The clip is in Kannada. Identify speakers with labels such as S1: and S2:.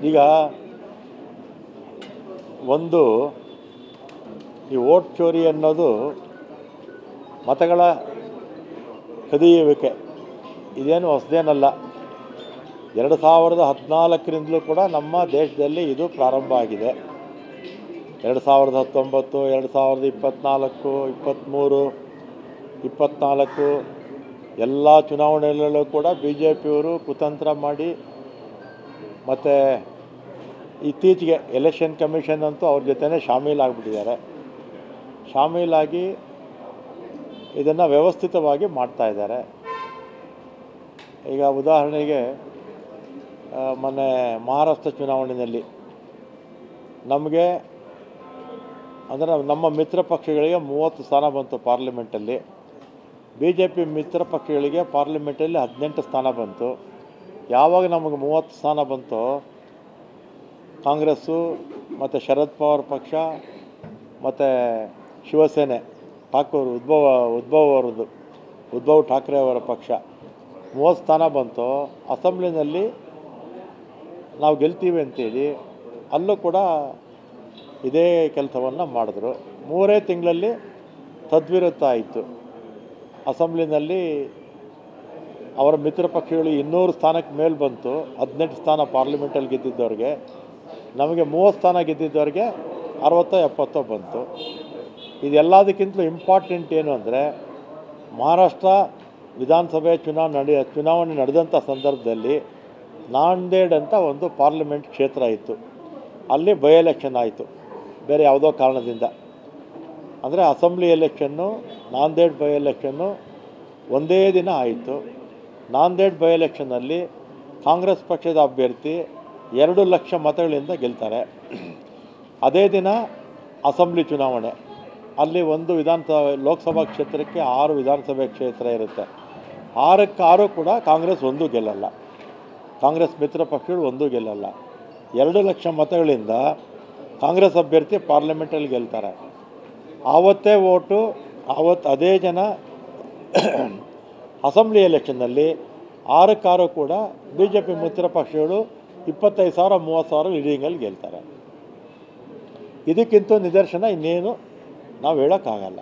S1: ಈಗ ಒಂದು ಈ ವೋಟ್ ಚೋರಿ ಅನ್ನೋದು ಮತಗಳ ಕದಿಯುವಿಕೆ ಇದೇನು ಹೊಸದೇನಲ್ಲ. 2014ರಿಂದಲೂ ಕೂಡ ನಮ್ಮ ದೇಶದಲ್ಲಿ ಇದು ಪ್ರಾರಂಭ ಆಗಿದೆ. 2019, 2024, 23, 24 ಎಲ್ಲ ಚುನಾವಣೆಗಳಲ್ಲೂ ಕೂಡ BJPಯವರು ಕುತಂತ್ರ ಮಾಡಿ, ಮತ್ತು ಇತ್ತೀಚೆಗೆ ಎಲೆಕ್ಷನ್ ಕಮಿಷನ್ ಅಂತೂ ಅವ್ರ ಜೊತೆನೇ ಶಾಮೀಲಾಗಿಬಿಟ್ಟಿದ್ದಾರೆ. ಶಾಮೀಲಾಗಿ ಇದನ್ನು ವ್ಯವಸ್ಥಿತವಾಗಿ ಮಾಡ್ತಾಯಿದ್ದಾರೆ. ಈಗ ಉದಾಹರಣೆಗೆ ಮೊನ್ನೆ ಮಹಾರಾಷ್ಟ್ರ ಚುನಾವಣೆಯಲ್ಲಿ ನಮಗೆ ಅಂದರೆ ನಮ್ಮ ಮಿತ್ರ ಪಕ್ಷಗಳಿಗೆ 30 ಸ್ಥಾನ ಬಂತು ಪಾರ್ಲಿಮೆಂಟಲ್ಲಿ. BJP ಮಿತ್ರ ಪಕ್ಷಗಳಿಗೆ ಪಾರ್ಲಿಮೆಂಟಲ್ಲಿ 18 ಸ್ಥಾನ ಬಂತು. ಯಾವಾಗ ನಮಗೆ 30 ಸ್ಥಾನ ಬಂತೋ ಕಾಂಗ್ರೆಸ್ಸು ಮತ್ತು ಶರದ್ ಪವಾರ್ ಪಕ್ಷ ಮತ್ತು ಶಿವಸೇನೆ ಉದ್ಧವ್ ಠಾಕ್ರೆ ಅವರ ಪಕ್ಷ 30 ಸ್ಥಾನ ಬಂತು. ಅಸೆಂಬ್ಲಿನಲ್ಲಿ ನಾವು ಗೆಲ್ತೀವಿ ಅಂತೇಳಿ ಅಲ್ಲೂ ಕೂಡ ಇದೇ ಕೆಲಸವನ್ನು ಮಾಡಿದ್ರು. 3 ತಿಂಗಳಲ್ಲಿ ತದ್ವಿರುದ್ಧ ಆಯಿತು. ಅಸೆಂಬ್ಲಿನಲ್ಲಿ ಅವರ ಮಿತ್ರ ಪಕ್ಷಗಳು 200 ಸ್ಥಾನಕ್ಕೆ ಮೇಲೆ ಬಂತು. 18 ಸ್ಥಾನ ಪಾರ್ಲಿಮೆಂಟಲ್ಲಿ ಗೆದ್ದಿದ್ದವ್ರಿಗೆ, ನಮಗೆ 30 ಸ್ಥಾನ ಗೆದ್ದಿದ್ದವ್ರಿಗೆ 60-70 ಬಂತು. ಇದೆಲ್ಲದಕ್ಕಿಂತಲೂ ಇಂಪಾರ್ಟೆಂಟ್ ಏನು ಅಂದರೆ, ಮಹಾರಾಷ್ಟ್ರ ವಿಧಾನಸಭೆ ಚುನಾವಣೆ ನಡೆದಂಥ ಸಂದರ್ಭದಲ್ಲಿ ನಾಂದೇಡ್ ಅಂತ ಒಂದು ಪಾರ್ಲಿಮೆಂಟ್ ಕ್ಷೇತ್ರ ಇತ್ತು. ಅಲ್ಲಿ ಬೈ ಎಲೆಕ್ಷನ್ ಆಯಿತು ಬೇರೆ ಯಾವುದೋ ಕಾರಣದಿಂದ. ಅಂದರೆ assembly election, Nanded by election ಒಂದೇ ದಿನ ಆಯಿತು. ನಾಂದೇಡ್ ಬೈ ಎಲೆಕ್ಷನ್ನಲ್ಲಿ ಕಾಂಗ್ರೆಸ್ ಪಕ್ಷದ ಅಭ್ಯರ್ಥಿ 2 ಲಕ್ಷ ಮತಗಳಿಂದ ಗೆಲ್ತಾರೆ. ಅದೇ ದಿನ ಅಸೆಂಬ್ಲಿ ಚುನಾವಣೆ. ಅಲ್ಲಿ ಒಂದು ಲೋಕಸಭಾ ಕ್ಷೇತ್ರಕ್ಕೆ 6 ವಿಧಾನಸಭೆ ಕ್ಷೇತ್ರ ಇರುತ್ತೆ. 6ಕ್ಕೆ 6 ಕೂಡ ಕಾಂಗ್ರೆಸ್ ಒಂದೂ ಗೆಲ್ಲಲ್ಲ. ಕಾಂಗ್ರೆಸ್ ಮಿತ್ರ ಪಕ್ಷಗಳು ಒಂದೂ ಗೆಲ್ಲಲ್ಲ. 2 ಲಕ್ಷ ಮತಗಳಿಂದ ಕಾಂಗ್ರೆಸ್ ಅಭ್ಯರ್ಥಿ ಪಾರ್ಲಿಮೆಂಟಲ್ಲಿ ಗೆಲ್ತಾರೆ. ಆವತ್ತೇ ವೋಟು, ಅದೇ ಜನ ಅಸೆಂಬ್ಲಿ ಎಲೆಕ್ಷನ್ನಲ್ಲಿ 6ಕ್ಕೆ 6 ಕೂಡ BJP ಮಿತ್ರ ಪಕ್ಷಗಳು 25,000-30,000 ಲೀಡಿಂಗಲ್ಲಿ ಗೆಲ್ತಾರೆ. ಇದಕ್ಕಿಂತ ನಿದರ್ಶನ ಇನ್ನೇನು ನಾವು ಹೇಳೋಕ್ಕಾಗಲ್ಲ.